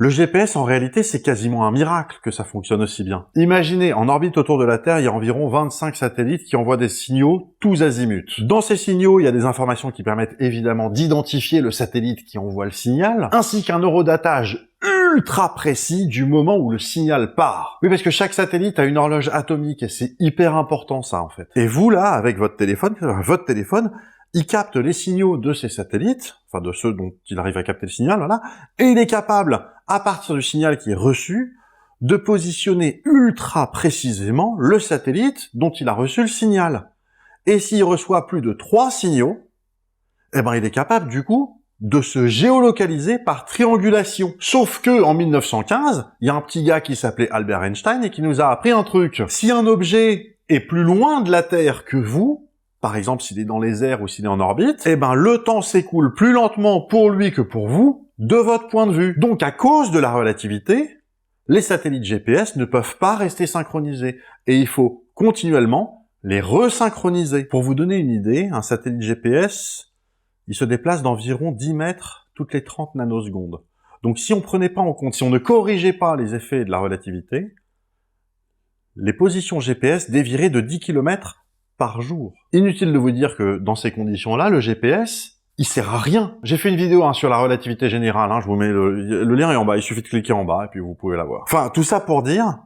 Le GPS, en réalité, c'est quasiment un miracle que ça fonctionne aussi bien. Imaginez, en orbite autour de la Terre, il y a environ 25 satellites qui envoient des signaux tous azimuts. Dans ces signaux, il y a des informations qui permettent évidemment d'identifier le satellite qui envoie le signal, ainsi qu'un eurodatage ultra précis du moment où le signal part. Oui, parce que chaque satellite a une horloge atomique et c'est hyper important ça en fait. Et vous là, avec votre téléphone, il capte les signaux de ces satellites, enfin de ceux dont il arrive à capter le signal, voilà, et il est capable, à partir du signal qui est reçu, de positionner ultra précisément le satellite dont il a reçu le signal. Et s'il reçoit plus de 3 signaux, eh ben il est capable du coup de se géolocaliser par triangulation. Sauf que en 1915, il y a un petit gars qui s'appelait Albert Einstein et qui nous a appris un truc. Si un objet est plus loin de la Terre que vous, par exemple s'il est dans les airs ou s'il est en orbite, eh ben le temps s'écoule plus lentement pour lui que pour vous, de votre point de vue. Donc à cause de la relativité, les satellites GPS ne peuvent pas rester synchronisés. Et il faut continuellement les resynchroniser. Pour vous donner une idée, un satellite GPS, il se déplace d'environ 10 mètres toutes les 30 nanosecondes. Donc si on prenait pas en compte, si on ne corrigeait pas les effets de la relativité, les positions GPS dévieraient de 10 km par jour. Inutile de vous dire que dans ces conditions-là, le GPS, il sert à rien. J'ai fait une vidéo sur la relativité générale, je vous mets le lien est en bas, il suffit de cliquer en bas et puis vous pouvez la voir. Enfin, tout ça pour dire